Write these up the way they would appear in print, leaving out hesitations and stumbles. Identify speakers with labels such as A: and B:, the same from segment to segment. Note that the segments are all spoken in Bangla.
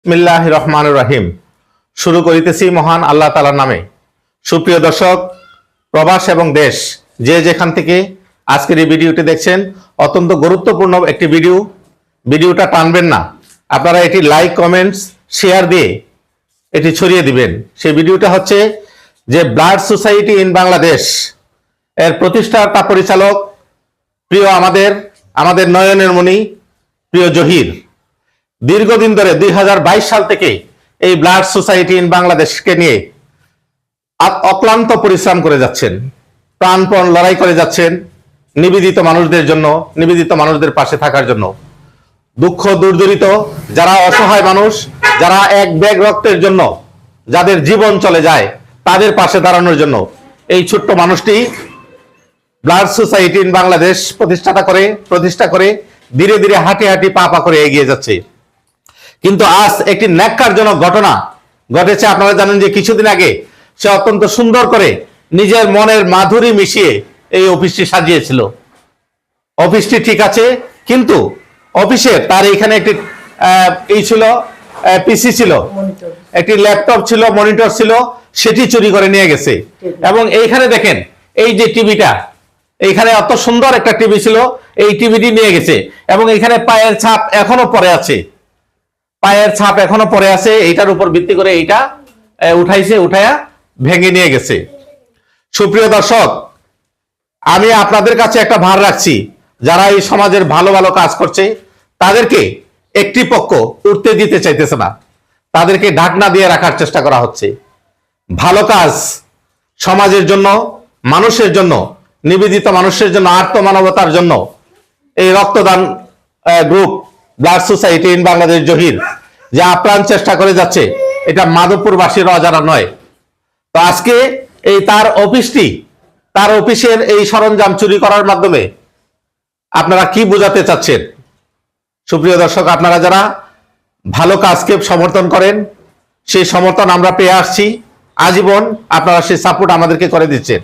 A: বিসমিল্লাহির রহমানির রহিম। শুরু করিতেছি মহান আল্লাহ তাআলার নামে। সুপ্রিয় দর্শক, প্রবাস এবং দেশ যে যেখান থেকে আজকের এই ভিডিওটি দেখছেন, অত্যন্ত গুরুত্বপূর্ণ একটি ভিডিওটা টানবেন না। আপনারা এটি লাইক, কমেন্টস, শেয়ার দিয়ে এটি ছড়িয়ে দিবেন। সেই ভিডিওটা হচ্ছে যে ব্লাড সোসাইটি ইন বাংলাদেশ এর প্রতিষ্ঠাতা পরিচালক প্রিয় আমাদের নয়নের মণি প্রিয় জহির দীর্ঘদিন ধরে 2022 সাল থেকে এই ব্লাড সোসাইটি ইন বাংলাদেশকে নিয়ে অক্লান্ত পরিশ্রম করে যাচ্ছেন, প্রাণপণ লড়াই করে যাচ্ছেন নিবেদিত মানুষদের জন্য, নিবেদিত মানুষদের পাশে থাকার জন্য। দুঃখ দুর্দরিত যারা অসহায় মানুষ, যারা এক ব্যাগ রক্তের জন্য যাদের জীবন চলে যায়, তাদের পাশে দাঁড়ানোর জন্য এই ছোট্ট মানুষটি ব্লাড সোসাইটি ইন বাংলাদেশ প্রতিষ্ঠা করে ধীরে ধীরে হাঁটি হাঁটি পা পা করে এগিয়ে যাচ্ছে। কিন্তু আজ একটি ন্যাক্কারজনক ঘটনা ঘটেছে। আপনারা জানেন যে কিছুদিন আগে সে অত্যন্ত সুন্দর করে নিজের মনের মাধুরী মিশিয়ে এই অফিসটি সাজিয়েছিল। অফিসটি ঠিক আছে, কিন্তু অফিসে তার এখানে একটি পিসি ছিল, একটি ল্যাপটপ ছিল, মনিটর ছিল, সেটি চুরি করে নিয়ে গেছে। এবং এইখানে দেখেন, এই যে টিভিটা, এইখানে এত সুন্দর একটা টিভি ছিল, এই টিভিটি নিয়ে গেছে। এবং এখানে পায়ের ছাপ এখনো পড়ে আছে। এইটার উপর ভিত্তি করে এইটা উঠায়া ভেঙে নিয়ে গেছে। সুপ্রিয় দর্শক, আমি আপনাদের কাছে একটা ভার রাখছি, যারা এই সমাজের ভালো ভালো কাজ করছে তাদেরকে একটি পক্ষ উঠতে দিতে চাইতেছে না, তাদেরকে ঢাকনা দিয়ে রাখার চেষ্টা করা হচ্ছে। ভালো কাজ সমাজের জন্য, মানুষের জন্য, নিবেদিত মানুষের জন্য, আত্মমানবতার জন্য এই রক্তদান group blood society in Bangladesh Zahir যে আপ্রাণ চেষ্টা করে যাচ্ছে, এটা মাধবপুরবাসীর অজানা নয়। তো আজকে এই তার অফিসের এই সরঞ্জাম চুরি করার মাধ্যমে আপনারা কি বোঝাতে চাচ্ছেন? সুপ্রিয় দর্শক, আপনারা যারা ভালো কাজকে সমর্থন করেন, সেই সমর্থন আমরা পেয়ে আসছি আজীবন, আপনারা সেই সাপোর্ট আমাদেরকে করে দিচ্ছেন।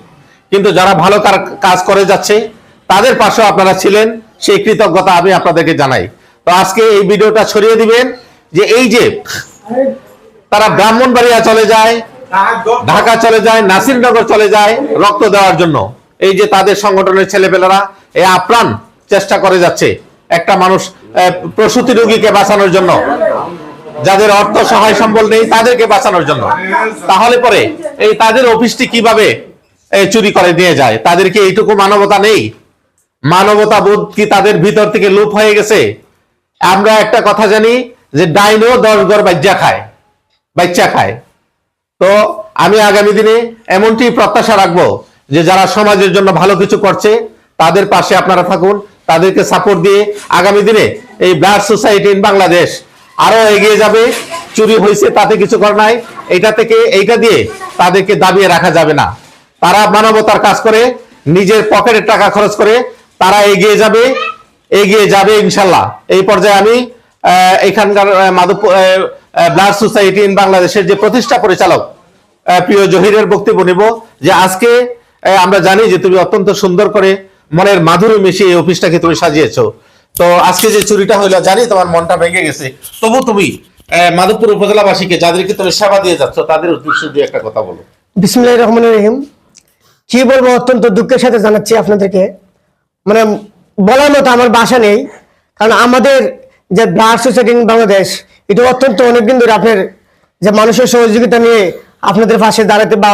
A: কিন্তু যারা ভালো কাজ করে যাচ্ছে তাদের পাশেও আপনারা ছিলেন, সেই কৃতজ্ঞতা আমি আপনাদেরকে জানাই। তো আজকে এই ভিডিওটা ছড়িয়ে দিবেন যে এই যে তারা ব্রাহ্মণবাড়িয়া চলে যায়, ঢাকা চলে যায়, নাসিরনগর চলে যায় রক্ত দেওয়ার জন্য। এই যে তাদের সংগঠনের ছেলেপেলেরা এই আপ্রাণ চেষ্টা করে যাচ্ছে একটা মানুষ প্রসূতি রোগীকে বাঁচানোর জন্য, যাদের অর্থ সহায় সম্বল নেই তাদেরকে বাঁচানোর জন্য। তাহলে পরে এই তাদের অফিসটি কিভাবে চুরি করে নিয়ে যায়? তাদের কি এইটুকু মানবতা নেই? মানবতা বোধ কি তাদের ভিতর থেকে লোপ হয়ে গেছে? আমরা একটা কথা জানি যে ডাইনো 10 ঘর বাচ্চা খায়। তো আমি আগামী দিনে এমনটি প্রত্যাশা রাখবো যে যারা সমাজের জন্য ভালো কিছু করছে তাদের পাশে আপনারা থাকুন, তাদেরকে সাপোর্ট দিয়ে আগামী দিনে এই ব্লাড সোসাইটি ইন বাংলাদেশ আরো এগিয়ে যাবে। চুরি হয়েছে তাতে কিছু করার নাই, এইটা দিয়ে তাদেরকে দাবিয়ে রাখা যাবে না। তারা মানবতার কাজ করে, নিজের পকেটের টাকা খরচ করে তারা এগিয়ে যাবে ইনশাল্লাহ। এই পর্যায়ে আমি এখানকার ব্লাড সোসাইটি ইন বাংলাদেশের যে প্রতিষ্ঠা পরিচালক প্রিয় জহিরের বক্তব্য নেব যে আজকে আমরা জানি যে তুমি অত্যন্ত সুন্দর করে মনের মাধুরী মিশিয়ে এই অফিসটাকে তুমি সাজিয়েছো। তো আজকে যে চুরিটা হইলো, জানি তোমার মনটা ভেঙে গেছে, তবু তুমি মাধবপুর উপজেলাবাসীকে যাদেরকে তুমি সেবা দিয়ে যাচ্ছ তাদের উদ্দেশ্যে দিয়ে একটা কথা বলো।
B: বিসমিল্লাহির রহমানির রহিম। কি বলবো, অত্যন্ত দুঃখের সাথে জানাচ্ছি আপনাদেরকে, মানে বলার মতো আমার ভাষা নেই। কারণ আমাদের যে ব্লাড সোসাইটি ইন বাংলাদেশ, এটা অত্যন্ত অনেকদিন ধরে আপনার যে মানুষের সহযোগিতা নিয়ে আপনাদের পাশে দাঁড়াতে বা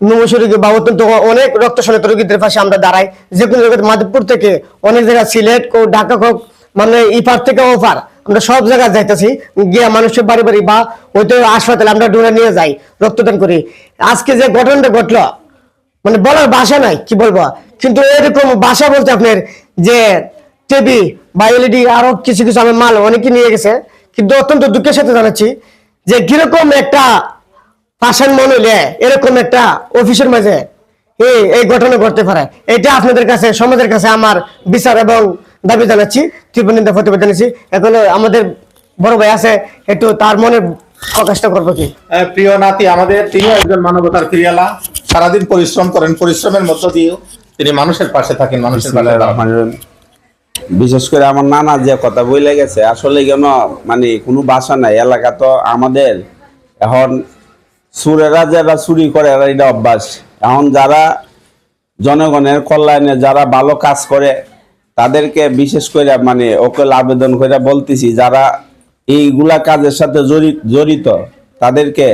B: মুমূর্ষু রোগী বা অত্যন্ত অনেক রক্তশূন্যতা রোগীদের পাশে আমরা দাঁড়াই। যে কোনো জায়গায় মাধবপুর থেকে অনেক জায়গায়, সিলেট হোক, ঢাকা হোক, মানে ইপার থেকে ওপার আমরা সব জায়গায় যাইতেছি, গিয়ে মানুষের বাড়ি বাড়ি বা হয়তো হাসপাতালে আমরা ডোনার নিয়ে যাই, রক্তদান করি। আজকে যে ঘটনাটা ঘটলো, মানে বলার ভাষা নাই, কি বলবো। কিন্তু এরকম ভাষা বলতে আপনার যে টিভি বা এলইডি আরো কিছু কিছু আমার মাল অনেকে নিয়ে গেছে। কিন্তু অত্যন্ত দুঃখের সাথে জানাচ্ছি যে কিরকম একটা পাষাণ মন হইলে এরকম একটা অফিসের মাঝে এই ঘটনা ঘটতে পারে, এটা আপনাদের কাছে, সমাজের কাছে আমার বিচার এবং দাবি জানাচ্ছি, তীব্র নিন্দা প্রতিবাদ জানাচ্ছি। এখন আমাদের বড় ভাই আছে, একটু তার মনে প্রকাশটা করবো। কি
A: প্রিয় নাতি আমাদের, তিনিও একজন মানবতার ফিরিয়ালা, সারাদিন পরিশ্রম করেন, পরিশ্রমের মধ্য দিয়েও তিনি মানুষের পাশে থাকেন, মানুষের পাশে।
C: বিশেষ করে আমার নানা যে কথা বলে গেছে, আসলে কেন মানে কোনো বাসা নাই, এলাকা তো আমাদের এখন চোরেরা যারা চুরি করে এরা এটা অভ্যাস। এখন যারা জনগণের কল্যাণে যারা ভালো কাজ করে তাদেরকে বিশেষ করে মানে ওকেল আবেদন করে বলতেছি, যারা এইগুলা কাজের সাথে জড়িত তাদেরকে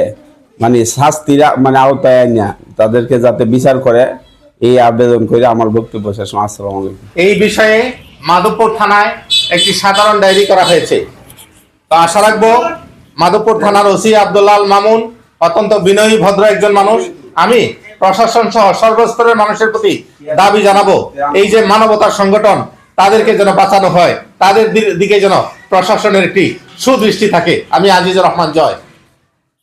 C: মানে শাস্তির মানে আওতায় আনিয়া তাদেরকে যাতে বিচার করে, এই আবেদন করে আমার বক্তব্য শেষ। আসসালামু আলাইকুম।
A: এই বিষয়ে মাধবপুর থানায় একটি সাধারণ ডায়েরি করা হয়েছে। তো আশা রাখবো মাধবপুর থানার ওসি আব্দুল্লাহ আল মামুন অত্যন্ত বিনয়ী ভদ্র একজন মানুষ। আমি প্রশাসন সহ সর্বস্তরের মানুষের প্রতি দাবি জানাবো, এই যে মানবতার সংগঠন তাদেরকে যেন বাঁচানো হয়, তাদের দিকে যেন প্রশাসনের একটি সুদৃষ্টি থাকে। আমি আজিজুর রহমান, জয়।